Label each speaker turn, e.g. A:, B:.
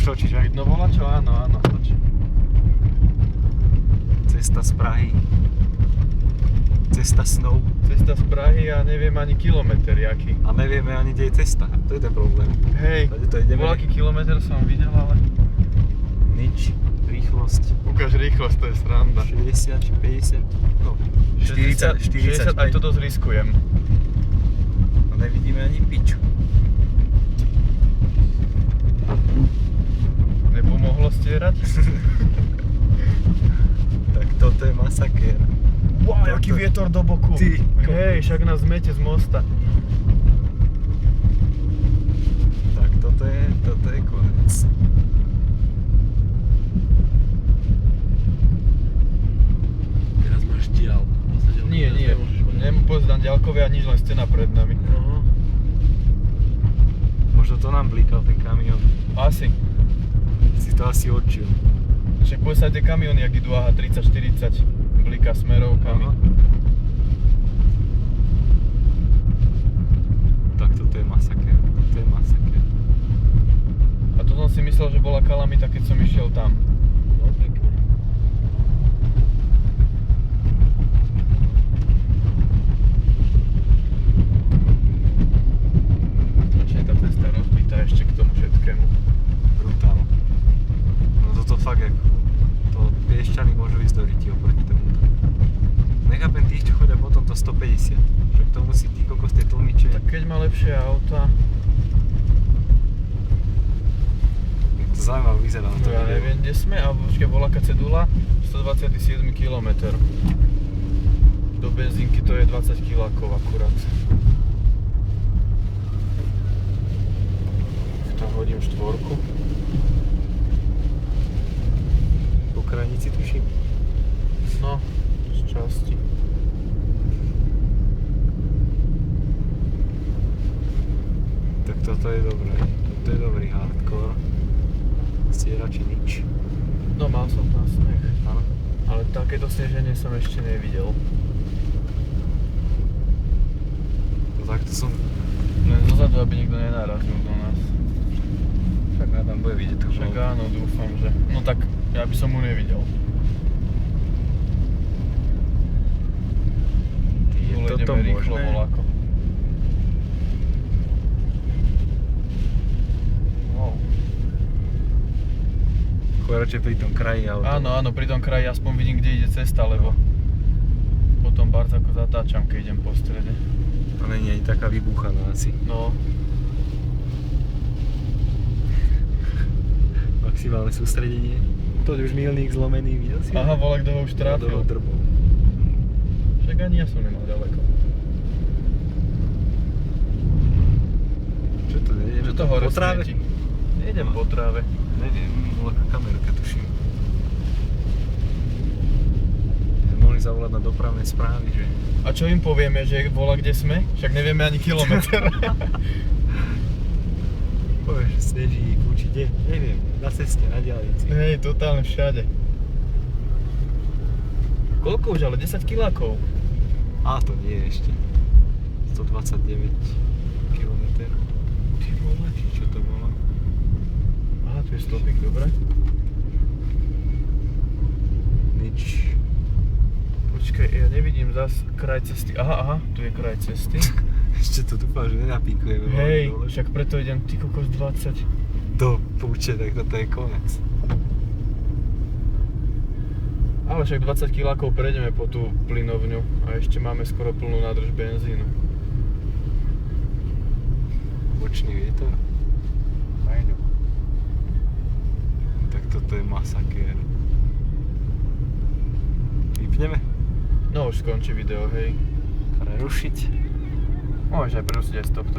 A: už točíš, aj?
B: No volačo, áno, točí.
A: Cesta z Prahy. Cesta snov.
B: Cesta z Prahy a neviem ani kilometr jaký.
A: A nevieme ani, kde je cesta. To je ten problém.
B: Hej,
A: Tady to ideme.
B: voľaký kilometr som videl, ale...
A: Nič. Rýchlosť.
B: Ukáž rýchlosť, to je sranda.
A: 60 či 50? No. 40,
B: 60, aj to dosť riskujem.
A: A nevidíme ani piču.
B: Nepomohlo stierať?
A: Tak toto je masakér.
B: Wow, jaký vietor do boku.
A: Ty,
B: hej, však nás zmete z mosta.
A: Tak toto je konec.
C: Teraz máš diaľ.
B: Nie, nemôžem povedať ďalkové a nič, len stena pred nami.
C: Aha.
A: Možno to nám blikal ten kamión.
B: Asi.
A: Si to asi odčil.
B: Však poď sa tie kamiony, jak idú, aha, 30-40 blika smerovkami.
A: Aha. Tak toto je masakér. To je masakér.
B: A to som si myslel, že bola kalamita, keď som išiel tam.
C: No pekne.
B: Začne tá cesta rozbitá ešte k tomu všetkému.
A: Brutál. No toto fakt ako... To Piešťany môžu ísť do ryti oproti tomu. Nechápem tých, čo chodia potom to 150. Však to musí tí kokos tie tlmiče.
B: Tak keď má lepšie auta,
A: To zaujímavé vyzerá na
B: no
A: to
B: ja
A: video.
B: neviem, kde sme, ale počkaj, voľaká cedula, 127 km. Do benzínky to je 20 kilákov akurát. Tam hodím štvorku.
A: Po krajnici tuším.
B: No, z časti.
A: Tak toto je dobré. Toto je dobrý hardcore. Stierači nič.
B: No mal som tam sneh,
A: Áno.
B: ale takéto sneženie som ešte nevidel.
A: No tak to som...
B: Len zozadu, aby nikto nenarazil do nás.
A: Tak Adam bude vidieť to.
B: Však áno, dúfam, že... No tak, ja by som mu nevidel.
A: Je
B: Dole
A: toto
B: ideme rýchlo
A: možné?
B: voľako. Wow.
A: Radšej pri tom kraji auto.
B: Áno, pri tom kraji aspoň vidím, kde ide cesta, lebo potom bardzo ako zatáčam, keď idem po strede.
A: To není ani taká vybúchaná asi.
B: No,
A: Maximálne sústredenie. To už milník zlomený, videl si?
B: aha, volá, kto ho už trafil.
A: Drbol.
B: Však ani ja som nemal ďaleko.
A: Čo to nejdeme?
B: Čo to hore
A: Po tráve?
B: svieti? Nejdem
A: No.
B: po tráve.
A: Neviem, bola kamerka tuším. Mohli zavolať na dopravné správy, že?
B: A čo im povieme, že volá, kde sme? Však nevieme ani kilometr.
A: Povieš, že sneží, určite, neviem, na ceste, na diaľnici.
B: Hej, totálne všade. Koľko už, ale 10 kilákov.
A: A to nie je ešte. 129 km.
B: Ty vole.
A: Či čo to bolo?
B: Aha, tu je stĺpik, dobre.
A: Nič.
B: Počkaj, ja nevidím zas kraj cesty. Aha, tu je kraj cesty.
A: Ešte to dúfam, že nenapíkujeme.
B: Hej,
A: dole.
B: však preto idem ty kokos 20.
A: Do púče, tak toto je konec.
B: Ale však 20 kilákov prejdeme po tú plynovňu a ešte máme skoro plnú nádrž benzínu.
A: Bočný vietor. Fajno. Tak toto je masakér. Vypneme?
B: No už skončí video, hej.
A: Prerušiť.
B: Môžeš aj prerušiť aj z tohto